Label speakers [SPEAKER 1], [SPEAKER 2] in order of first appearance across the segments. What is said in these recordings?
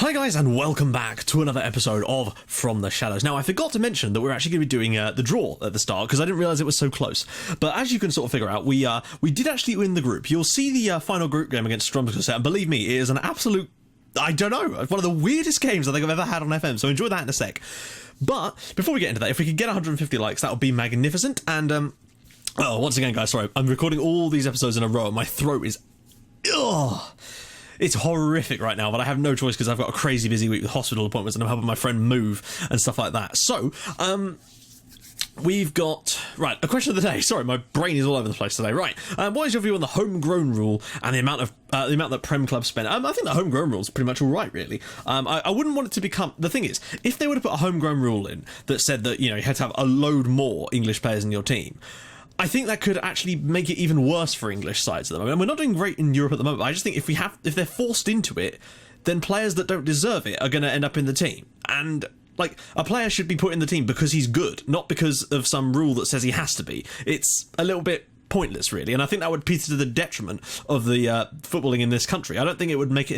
[SPEAKER 1] Hi guys, and welcome back to another episode of From the Shadows. Now, I forgot to mention that we're actually going to be doing the draw at the start, because I didn't realise it was so close. But as you can sort of figure out, we did actually win the group. You'll see the final group game against Strømsgodset, and believe me, it is an absolute, I don't know, one of the weirdest games I think I've ever had on FM, so enjoy that in a sec. But before we get into that, if we could get 150 likes, that would be magnificent. And, once again, guys, sorry, I'm recording all these episodes in a row, and my throat is, it's horrific right now, but I have no choice because I've got a crazy busy week with hospital appointments and I'm helping my friend move and stuff like that. So, we've got, right, a question of the day. Sorry, my brain is all over the place today. Right, what is your view on the homegrown rule and the amount that Prem clubs spend? I think the homegrown rule is pretty much all right, really. I wouldn't want it to become, the thing is, if they were to put a homegrown rule in that said that, you know, you had to have a load more English players in your team, I think that could actually make it even worse for English sides at the moment. And we're not doing great in Europe at the moment, but I just think if they're forced into it, then players that don't deserve it are going to end up in the team. And, like, a player should be put in the team because he's good, not because of some rule that says he has to be. It's a little bit pointless, really, and I think that would be to the detriment of the footballing in this country. I don't think it would make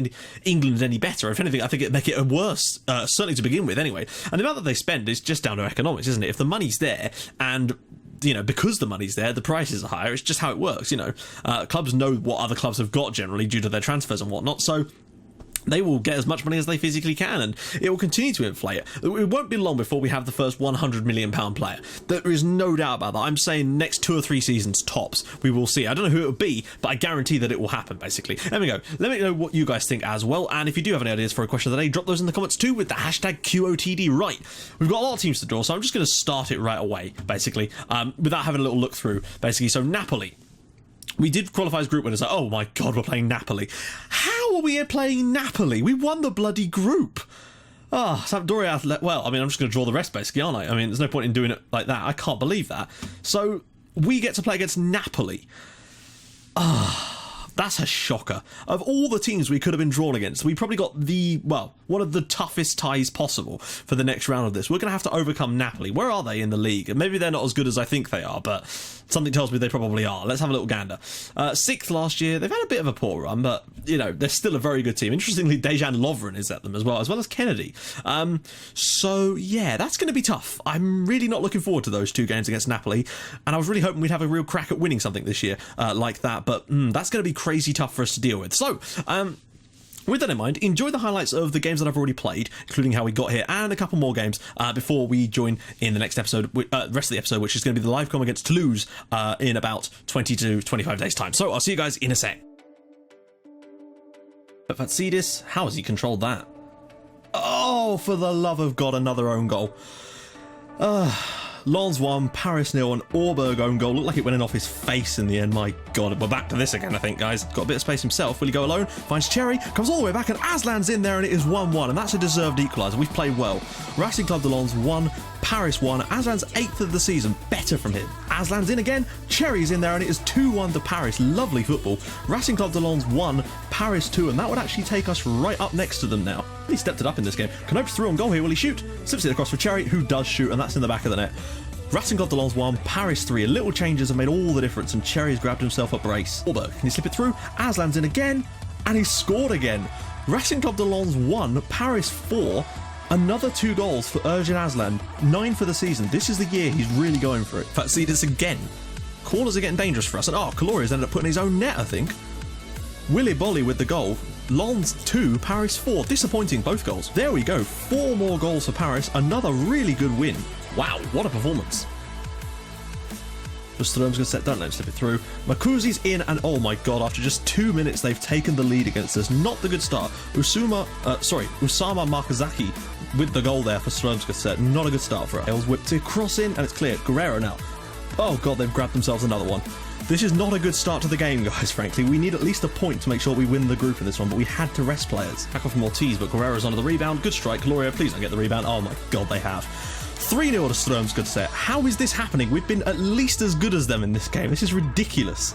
[SPEAKER 1] England any better. If anything, I think it'd make it worse, certainly to begin with, anyway. And the amount that they spend is just down to economics, isn't it? If the money's there, and you know, because the money's there, the prices are higher. It's just how it works, you know. Clubs know what other clubs have got generally due to their transfers and whatnot, so they will get as much money as they physically can, and it will continue to inflate it. It won't be long before we have the first £100 million player. There is no doubt about that. I'm saying next 2 or 3 seasons tops, we will see. I don't know who it will be, but I guarantee that it will happen, basically. There we go. Let me know what you guys think as well, and if you do have any ideas for a question of the day, drop those in the comments too with the hashtag QOTD. Right, we've got a lot of teams to draw, so I'm just going to start it right away, basically, without having a little look through, basically. So Napoli. We did qualify as group winners. Like, oh my god, we're playing Napoli. How are we playing Napoli? We won the bloody group. Sampdoria. Well, I mean, I'm just going to draw the rest, basically, aren't I? I mean, there's no point in doing it like that. I can't believe that. So, we get to play against Napoli. That's a shocker. Of all the teams we could have been drawn against, we probably got one of the toughest ties possible for the next round of this. We're going to have to overcome Napoli. Where are they in the league? Maybe they're not as good as I think they are, but something tells me they probably are. Let's have a little gander. 6th last year. They've had a bit of a poor run, but, you know, they're still a very good team. Interestingly, Dejan Lovren is at them as well as Kennedy. So, yeah, that's going to be tough. I'm really not looking forward to those 2 games against Napoli, and I was really hoping we'd have a real crack at winning something this year like that, but that's going to be crazy tough for us to deal with. So, with that in mind, enjoy the highlights of the games that I've already played, including how we got here, and a couple more games before we join in the next episode, rest of the episode, which is going to be the live com against Toulouse in about 20 to 25 days' time. So I'll see you guys in a sec. But Vatsidis, how has he controlled that? Oh, for the love of God, another own goal. Lens 1, Paris 0, and Auberg own goal. Looked like it went in off his face in the end. My God, we're back to this again, I think, guys. Got a bit of space himself. Will he go alone? Finds Cherry, comes all the way back, and Aslan's in there, and it is 1-1, and that's a deserved equaliser. We've played well. Racing Club de Lens 1, Paris 1. Aslan's 8th of the season. Better from him. Aslan's in again. Cherry's in there, and it is 2-1 to Paris. Lovely football. Racing Club de Lens 1, Paris 2, and that would actually take us right up next to them now. He stepped it up in this game. Canopes through on goal here. Will he shoot? Slips it across for Cherry, who does shoot, and that's in the back of the net. Racing Club de Lens 1, Paris 3. Little changes have made all the difference, and Cherry's grabbed himself a brace. Auberg, can he slip it through? Aslan's in again, and he's scored again. Racing Club de Lens 1, Paris 4. Another 2 goals for Ergin Aslan. 9 for the season. This is the year he's really going for it. Vatsidis again. Corners are getting dangerous for us, and Kaloria's ended up putting his own net, I think. Willy Bolly with the goal. Lens 2, Paris 4. Disappointing, both goals. There we go. 4 more goals for Paris. Another really good win. Wow, what a performance. The Strømsgodset don't let him slip it through. Makuzi's in, and oh my god, after just 2 minutes they've taken the lead against us. Not the good start. Usama Markazaki with the goal there for Strømsgodset. Not a good start for us. Hales whipped it, cross in, and it's cleared. Guerrero now. Oh god, they've grabbed themselves another one. This is not a good start to the game, guys, frankly. We need at least a point to make sure we win the group in this one, but we had to rest players. Back off from Ortiz, but Guerrero's onto the rebound. Good strike. Gloria, please don't get the rebound. Oh my god, they have. 3-0 to Strømsgodset. How is this happening? We've been at least as good as them in this game. This is ridiculous.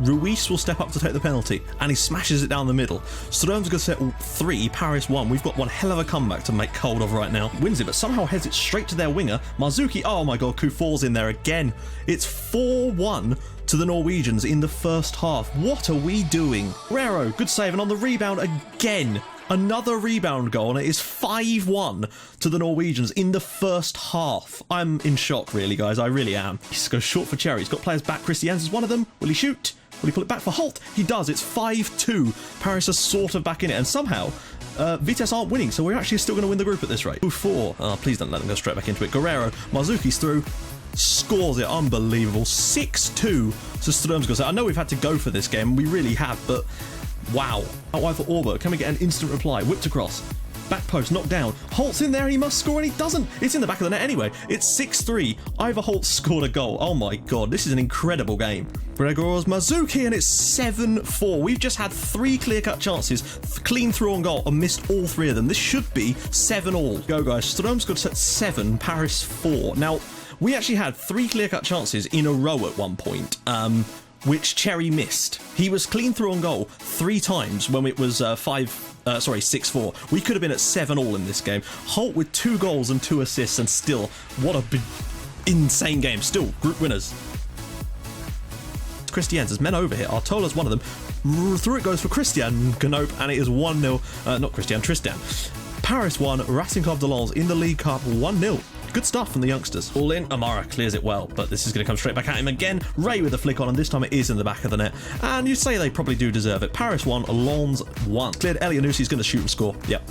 [SPEAKER 1] Ruiz will step up to take the penalty, and he smashes it down the middle. Strømsgodset 3, Paris 1. We've got one hell of a comeback to make hold of right now. Wins it, but somehow heads it straight to their winger. Marzuki, oh my god, Kufor's in there again. It's 4-1 to the Norwegians in the first half. What are we doing? Guerrero, good save, and on the rebound again. Another rebound goal, and it is 5-1 to the Norwegians in the first half. I'm in shock, really, guys. I really am. He goes short for Cherry. He's got players back. Christian's is one of them. Will he shoot? Will he pull it back for Holt? He does. It's 5-2. Paris are sort of back in it, and somehow Vitesse aren't winning, so we're actually still going to win the group at this rate. 2-4. Oh, please don't let them go straight back into it. Guerrero, Marzuki's through. Scores it. Unbelievable. 6-2 to Strømsgodset. I know we've had to go for this game. We really have, but wow. Out wide for Auberg. Can we get an instant reply? Whipped across. Back post, knocked down. Holt's in there, he must score, and he doesn't. It's in the back of the net anyway. It's 6-3. Ivar Holt scored a goal. Oh my god, this is an incredible game. Gregor's Marzuki, and it's 7-4. We've just had 3 clear-cut chances, clean through on goal, and missed all 3 of them. This should be 7-all. Go, guys. Strømsgodset 7, Paris 4. Now, we actually had 3 clear-cut chances in a row at one point, which Cherry missed. He was clean through on goal 3 times when it was 6-4. We could have been at 7-all in this game. Holt with 2 goals and 2 assists, and still, what a insane game. Still, group winners. Christian's, there's men over here. Artola's one of them. Through it goes for Christian Knope, and it is 1-0. Not Christian, Tristan. Paris 1, Racing Club de Lens in the League Cup 1-0. Good stuff from the youngsters. All in, Amara clears it well, but this is going to come straight back at him again. Ray with the flick on, and this time it is in the back of the net. And you'd say they probably do deserve it. Paris 1, Lens 1. Cleared. Elianussi's going to shoot and score. Yep.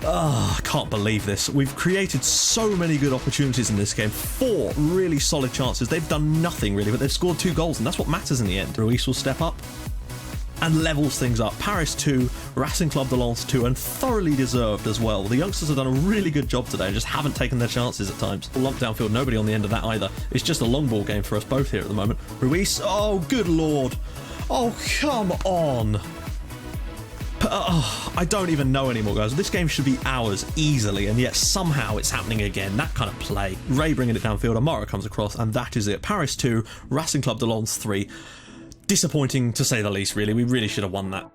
[SPEAKER 1] I can't believe this. We've created so many good opportunities in this game. 4 really solid chances. They've done nothing really, but they've scored 2 goals, and that's what matters in the end. Ruiz will step up and levels things up. Paris 2, Racing Club de Lens 2, and thoroughly deserved as well. The youngsters have done a really good job today and just haven't taken their chances at times. Lump downfield, nobody on the end of that either. It's just a long ball game for us both here at the moment. Ruiz, oh good lord. Oh come on. I don't even know anymore, guys. This game should be ours easily, and yet somehow it's happening again. That kind of play. Ray bringing it downfield, Amara comes across, and that is it. Paris 2, Racing Club de Lens 3. Disappointing to say the least, really. We really should have won that.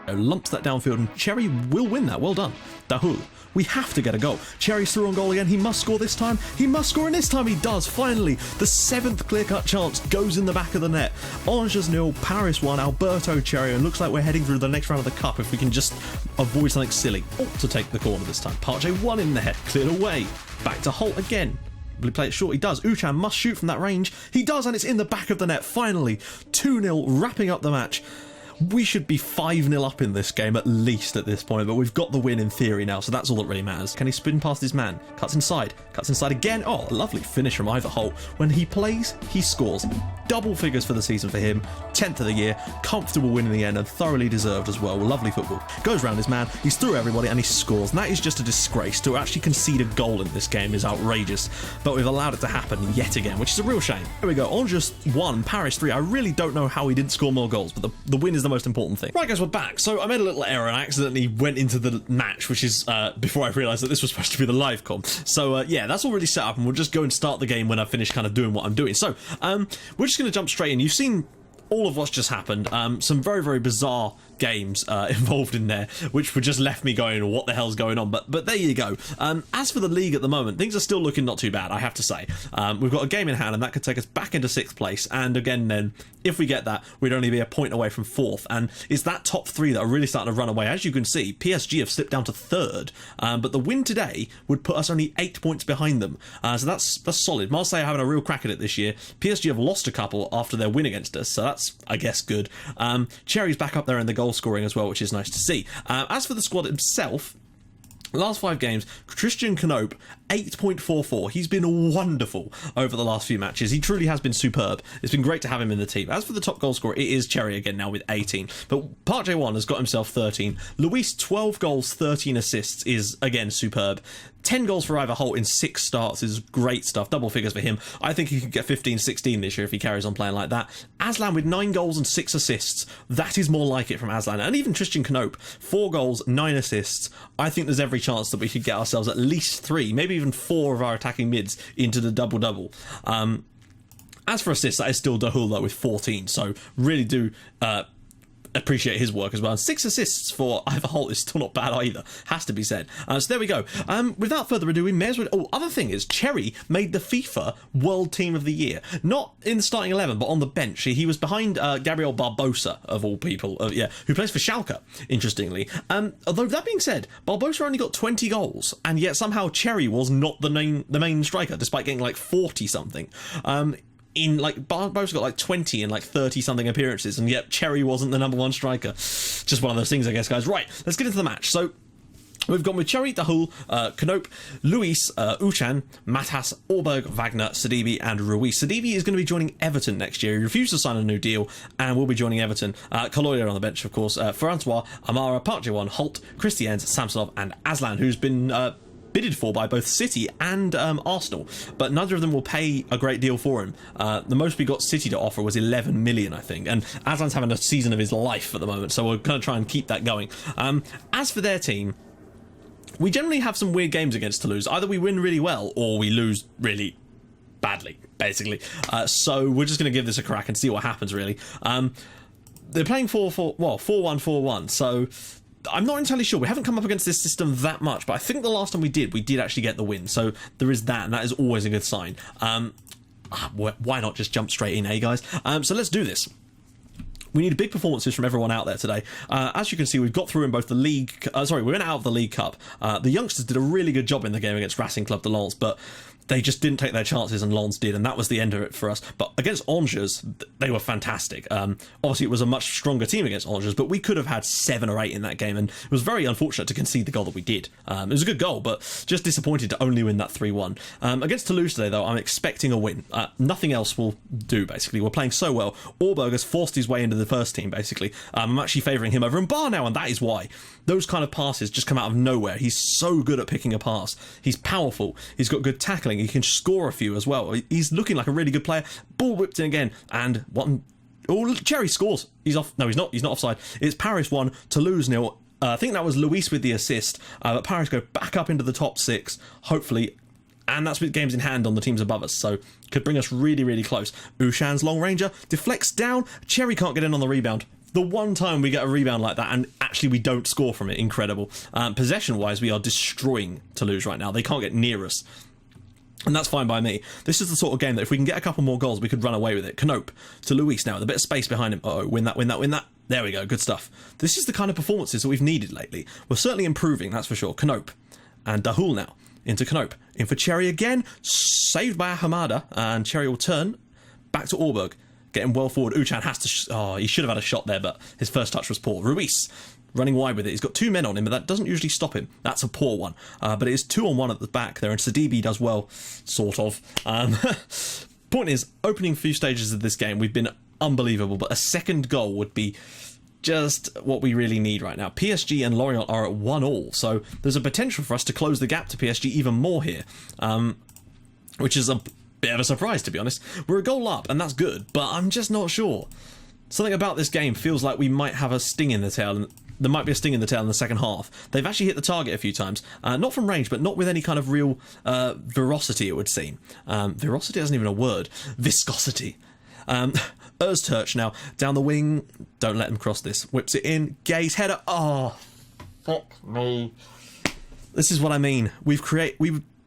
[SPEAKER 1] Lumps that downfield, and Cherry will win that. Well done. Dahul. We have to get a goal. Cherry's through on goal again. He must score this time. He must score, and this time he does. Finally, the 7th clear-cut chance goes in the back of the net. Angers 0, Paris 1, Alberto Cherry, and looks like we're heading through the next round of the Cup if we can just avoid something silly. To take the corner this time. Parche 1 in the head. Cleared away. Back to Holt again. Will he play it short? He does. Uchan must shoot from that range. He does, and it's in the back of the net. Finally, 2-0, wrapping up the match. We should be 5-0 up in this game at least at this point, but we've got the win in theory now, so that's all that really matters. Can he spin past his man? Cuts inside again. Oh, a lovely finish from Ivar Holt. When he plays, he scores. Double figures for the season for him. 10th of the year. Comfortable win in the end, and thoroughly deserved as well. Lovely football. Goes round his man. He's through everybody, and he scores. And that is just a disgrace. To actually concede a goal in this game is outrageous, but we've allowed it to happen yet again, which is a real shame. Here we go. Angers 1, Paris 3. I really don't know how he didn't score more goals, but the win is the most important thing. Right, guys, we're back. So I made a little error and I accidentally went into the match, which is before I realised that this was supposed to be the live com. So yeah, that's already set up, and we'll just go and start the game when I finish kind of doing what I'm doing. So we're just going to jump straight in. You've seen all of what's just happened. Some very, very bizarre games involved in there, which would just left me going, what the hell's going on? But there you go. As for the league at the moment, things are still looking not too bad, I have to say. We've got a game in hand, and that could take us back into 6th place. And again, then, if we get that, we'd only be a point away from 4th. And it's that top 3 that are really starting to run away. As you can see, PSG have slipped down to 3rd, but the win today would put us only 8 points behind them. So that's solid. Marseille are having a real crack at it this year. PSG have lost a couple after their win against us, so that's, I guess, good. Cherry's back up there in the goal scoring as well, which is nice to see. As for the squad itself, last 5 games, Christian Knope, 8.44. He's been wonderful over the last few matches. He truly has been superb. It's been great to have him in the team. As for the top goal scorer, it is Cherry again now with 18. But Parche 1 has got himself 13. Luis, 12 goals, 13 assists is, again, superb. 10 goals for Ivar Holt in 6 starts is great stuff. Double figures for him. I think he could get 15-16 this year if he carries on playing like that. Aslan with 9 goals and 6 assists. That is more like it from Aslan. And even Christian Knope, 4 goals, 9 assists. I think there's every chance that we could get ourselves at least 3, maybe even 4 of our attacking mids into the double-double. As for assists, that is still Dahul though with 14. So really do appreciate his work as well. And 6 assists for Ivar Holt is still not bad either, has to be said. So there we go. Without further ado, we may as well... Oh, other thing is, Cherry made the FIFA World Team of the Year. Not in the starting 11, but on the bench. He was behind Gabriel Barbosa, of all people, who plays for Schalke, interestingly. Although, that being said, Barbosa only got 20 goals, and yet somehow Cherry was not the main striker, despite getting like 40-something. Barbosa got like 20 and like 30-something appearances, and yet Cherry wasn't the number 1 striker. Just one of those things, I guess, guys. Right, let's get into the match. So, we've gone with Cherry, Dahul, Knoop, Luis, Uchan, Matas, Orberg, Wagner, Sidibe, and Ruiz. Sidibe is going to be joining Everton next year. He refused to sign a new deal and will be joining Everton. Kaloya on the bench, of course. Francois, Amara, Park Ji-won, Holt, Christians, Samsonov, and Aslan, who's been... bidded for by both City and Arsenal, but neither of them will pay a great deal for him. The most we got City to offer was 11 million, I think, and Aslan's having a season of his life at the moment, so we're going to try and keep that going. As for their team, we generally have some weird games against Toulouse. Either we win really well or we lose really badly, basically. So we're just going to give this a crack and see what happens, really. They're playing 4-1-4-1, so I'm not entirely sure. We haven't come up against this system that much, but I think the last time we did actually get the win. So there is that, and that is always a good sign. Why not just jump straight in, guys? So let's do this. We need big performances from everyone out there today. As you can see, we've got through in both the league... we went out of the League Cup. The youngsters did a really good job in the game against Racing Club de Lens, but they just didn't take their chances, and Lens did, and that was the end of it for us. But against Angers, they were fantastic. Obviously, it was a much stronger team against Angers, but we could have had 7 or 8 in that game, and it was very unfortunate to concede the goal that we did. It was a good goal, but just disappointed to only win that 3-1. Against Toulouse today, though, I'm expecting a win. Nothing else will do, basically. We're playing so well. Orberg has forced his way into the first team, basically. I'm actually favouring him over Mbar now, and that is why. Those kind of passes just come out of nowhere. He's so good at picking a pass. He's powerful. He's got good tackling. He can score a few as well. He's looking like a really good player. Ball whipped in again, and Cherry scores. He's off. No, he's not. He's not offside. It's Paris 1, Toulouse 0. I think that was Luis with the assist. But Paris go back up into the top 6, hopefully. And that's with games in hand on the teams above us, so could bring us really, really close. Ushan's long ranger deflects down. Cherry can't get in on the rebound. The one time we get a rebound like that, and actually we don't score from it. Incredible. Possession-wise, we are destroying Toulouse right now. They can't get near us. And that's fine by me. This is the sort of game that if we can get a couple more goals, we could run away with it. Knoop to Luis now with a bit of space behind him. Win that, win that, win that. There we go, good stuff. This is the kind of performances that we've needed lately. We're certainly improving, that's for sure. Knoop and Dahul now into Knoop. In for Cherry again, saved by Hamada, and Cherry will turn back to Orberg. Getting well forward. Uchan has to... he should have had a shot there, but his first touch was poor. Ruiz running wide with it. He's got 2 men on him, but that doesn't usually stop him. That's a poor one. But it is 2-on-1 at the back there, and Sidibe does well, sort of. Point is, opening few stages of this game, we've been unbelievable, but a second goal would be just what we really need right now. PSG and Lorient are at 1-1, so there's a potential for us to close the gap to PSG even more here, which is a bit of a surprise, to be honest. We're a goal up, and that's good, but I'm just not sure. Something about this game feels like we might have a sting in the tail, and there might be a sting in the tail in the second half. They've actually hit the target a few times, not from range, but not with any kind of real veracity, it would seem. Veracity isn't even a word. Viscosity. Özturk now down the wing. Don't let him cross this. Whips it in. Gay's header. Oh, fuck me. This is what I mean. We've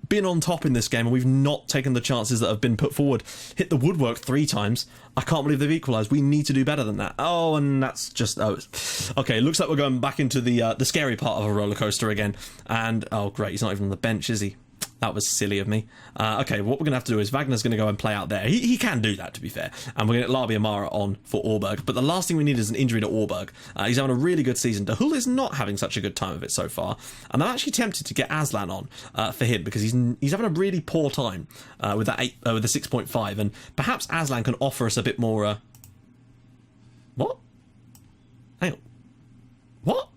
[SPEAKER 1] been on top in this game, and we've not taken the chances that have been put forward. Hit the woodwork 3 times. I can't believe they've equalised. We need to do better than that. Oh, and that's just... okay, looks like we're going back into the scary part of a roller coaster again. And, oh, great, he's not even on the bench, is he? That was silly of me. Okay, what we're going to have to do is Wagner's going to go and play out there. He can do that, to be fair. And we're going to get Labi Amara on for Orberg. But the last thing we need is an injury to Orberg. He's having a really good season. Dahul is not having such a good time of it so far. And I'm actually tempted to get Aslan on for him, because he's having a really poor time with that with the 6.5. And perhaps Aslan can offer us a bit more... What? Hang on. What?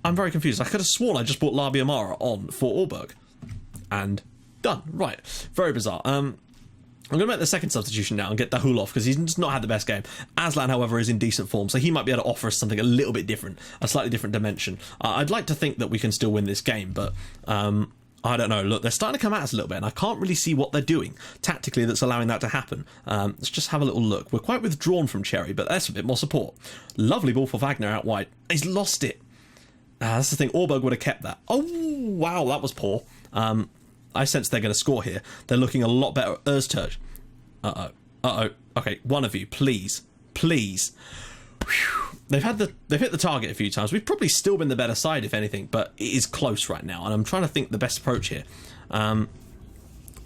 [SPEAKER 1] I'm very confused. I could have sworn I just brought Labi Amara on for Orberg. And done. Right. Very bizarre. I'm going to make the second substitution now and get Dahul off, because he's just not had the best game. Aslan, however, is in decent form, so he might be able to offer us something a little bit different, a slightly different dimension. I'd like to think that we can still win this game, but I'm I don't know. Look, they're starting to come at us a little bit, and I can't really see what they're doing tactically that's allowing that to happen. Let's just have a little look. We're quite withdrawn from Cherry, but there's a bit more support. Lovely ball for Wagner out wide. He's lost it. That's the thing. Orberg would have kept that. Oh, wow, that was poor. I sense they're going to score here. They're looking a lot better. Öztürk. Uh-oh. Okay, one of you, please. Please. Whew. They've hit the target a few times. We've probably still been the better side, if anything, but it is close right now, and I'm trying to think the best approach here.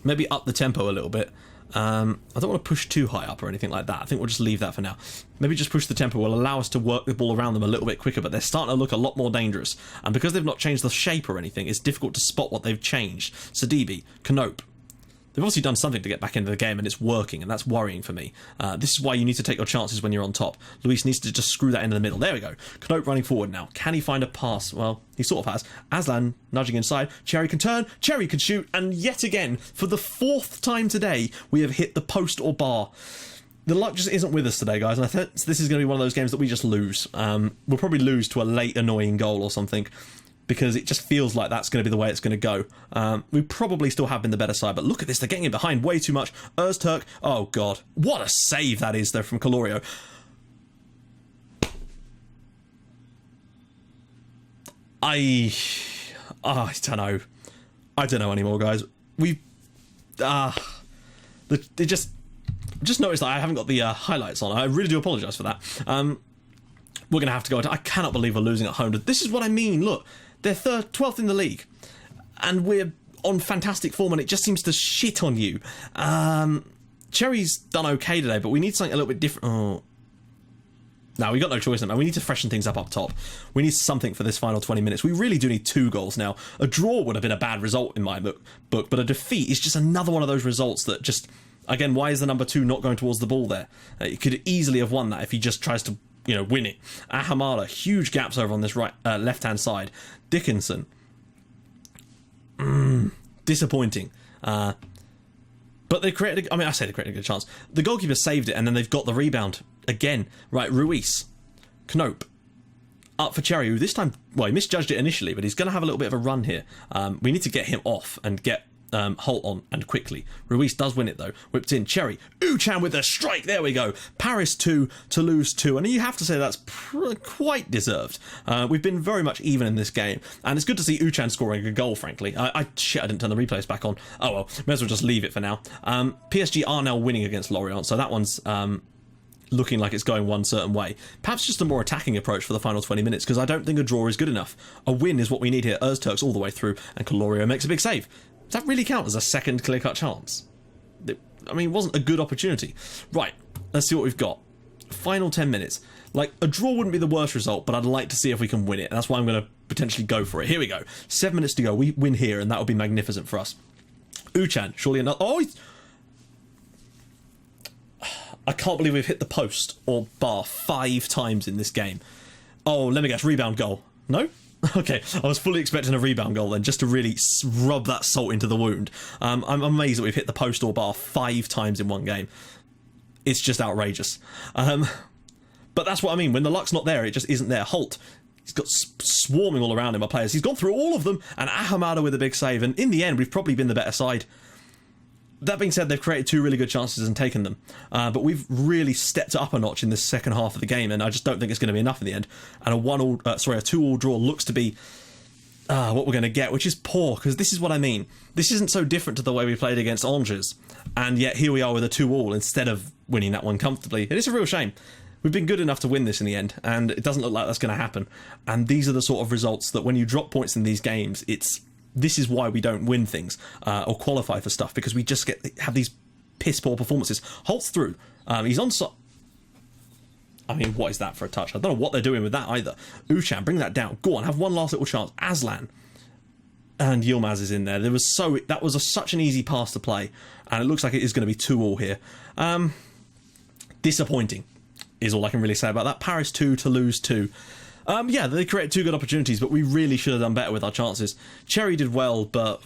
[SPEAKER 1] Maybe up the tempo a little bit. I don't want to push too high up or anything like that. I think we'll just leave that for now. Maybe just push the tempo will allow us to work the ball around them a little bit quicker, but they're starting to look a lot more dangerous. And because they've not changed the shape or anything, it's difficult to spot what they've changed. Sidibe, Knope. They've obviously done something to get back into the game, and it's working, and that's worrying for me. This is why you need to take your chances when you're on top. Luis needs to just screw that into the middle. There we go. Knope running forward now. Can he find a pass? Well, he sort of has. Aslan nudging inside. Cherry can turn. Cherry can shoot. And yet again, for the 4th time today, we have hit the post or bar. The luck just isn't with us today, guys, and I think this is going to be one of those games that we just lose. We'll probably lose to a late annoying goal or something, because it just feels like that's going to be the way it's going to go. We probably still have been the better side, but look at this. They're getting in behind way too much. Öztürk. Oh, God. What a save that is, though, from Calorio. I don't know. I don't know anymore, guys. Just noticed that I haven't got the highlights on. I really do apologise for that. We're going to have to go. I cannot believe we're losing at home. This is what I mean. Look, they're 12th in the league, and we're on fantastic form, and it just seems to shit on you. Cherry's done okay today, but we need something a little bit different. Oh. No, we got no choice, man. We need to freshen things up top. We need something for this final 20 minutes. We really do need 2 goals now. A draw would have been a bad result in my book, but a defeat is just another one of those results that just... Again, why is the number 2 not going towards the ball there? He could easily have won that if he just tries to, win it. Ahamada, huge gaps over on this left-hand side. Dickinson. Disappointing. But they created, I say they created a good chance. The goalkeeper saved it, and then they've got the rebound again. Right, Ruiz. Knope. Up for Cherry, who this time, well, he misjudged it initially, but he's going to have a little bit of a run here. We need to get him off and get Holt on, and quickly. Ruiz does win it though. Whipped in. Cherry. Uchan with the strike. There we go. Paris 2, Toulouse 2. And you have to say that's quite deserved. We've been very much even in this game, and it's good to see Uchan scoring a goal, frankly. Shit, I didn't turn the replays back on. Oh well, may as well just leave it for now. PSG are now winning against Lorient, so that one's looking like it's going one certain way. Perhaps just a more attacking approach for the final 20 minutes, because I don't think a draw is good enough. A win is what we need here. Öztürk's all the way through, and Calorio makes a big save. Does that really count as a second clear-cut chance? It wasn't a good opportunity. Right, let's see what we've got. Final 10 minutes. Like, a draw wouldn't be the worst result, but I'd like to see if we can win it. And that's why I'm going to potentially go for it. Here we go. 7 minutes to go. We win here, and that would be magnificent for us. Uchan, surely another... Oh, I can't believe we've hit the post or bar 5 times in this game. Oh, let me guess. Rebound goal. No? Okay, I was fully expecting a rebound goal then, just to really rub that salt into the wound. I'm amazed that we've hit the post or bar 5 times in one game. It's just outrageous. But that's what I mean. When the luck's not there, it just isn't there. Holt, he's got swarming all around him by players. He's gone through all of them, and Ahamada with a big save. And in the end, we've probably been the better side. That being said, they've created 2 really good chances and taken them. But we've really stepped up a notch in this second half of the game, and I just don't think it's going to be enough in the end. And a 2-2 draw looks to be what we're going to get, which is poor, because this is what I mean. This isn't so different to the way we played against Angers, and yet here we are with a 2-2 instead of winning that one comfortably. It is a real shame. We've been good enough to win this in the end, and it doesn't look like that's going to happen. And these are the sort of results that when you drop points in these games, this is why we don't win things or qualify for stuff, because we just have these piss poor performances. Holt's through. He's on. What is that for a touch? I don't know what they're doing with that either. Uchan, bring that down. Go on, have one last little chance. Aslan and Yilmaz is in there. That was such an easy pass to play, and it looks like it is going to be 2-2 here. Disappointing is all I can really say about that. Paris 2, Toulouse 2. They created 2 good opportunities, but we really should have done better with our chances. Cherry did well, but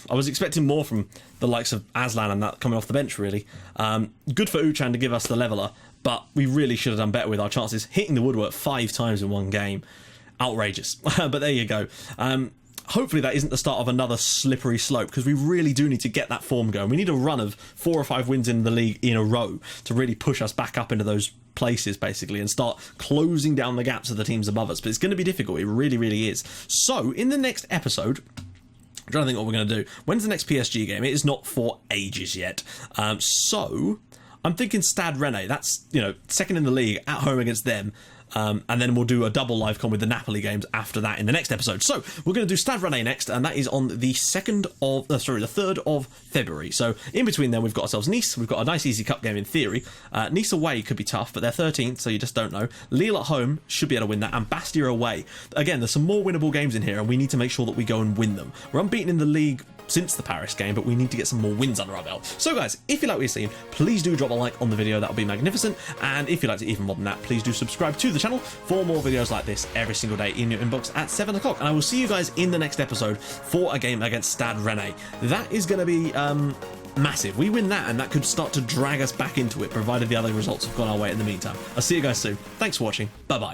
[SPEAKER 1] I was expecting more from the likes of Aslan and that coming off the bench, really. Good for Uchan to give us the leveller, but we really should have done better with our chances. Hitting the woodwork 5 times in one game. Outrageous. But there you go. hopefully that isn't the start of another slippery slope, because we really do need to get that form going. We need a run of 4 or 5 wins in the league in a row to really push us back up into those places, basically, and start closing down the gaps of the teams above us. But it's going to be difficult. It really, really is. So in the next episode, I'm trying to think what we're going to do. When's the next PSG game? It is not for ages yet. So I'm thinking Stade Rennais. That's, you know, second in the league, at home against them. And then we'll do a double live con with the Napoli games after that in the next episode. So we're going to do Stade Rennais next, and that is on the 3rd of February. So in between then, we've got ourselves Nice. We've got a nice easy cup game in theory. Nice away could be tough, but they're 13th, so you just don't know. Lille at home should be able to win that, and Bastia away. Again, there's some more winnable games in here, and we need to make sure that we go and win them. We're unbeaten in the league since the Paris game, but we need to get some more wins under our belt. So guys, if you like what you've seen, please do drop a like on the video. That would be magnificent. And if you'd like to even more than that, please do subscribe to the channel for more videos like this every single day in your inbox at 7 o'clock. And I will see you guys in the next episode for a game against Stade Rennais. That is going to be massive. We win that, and that could start to drag us back into it, provided the other results have gone our way in the meantime. I'll see you guys soon. Thanks for watching. Bye bye.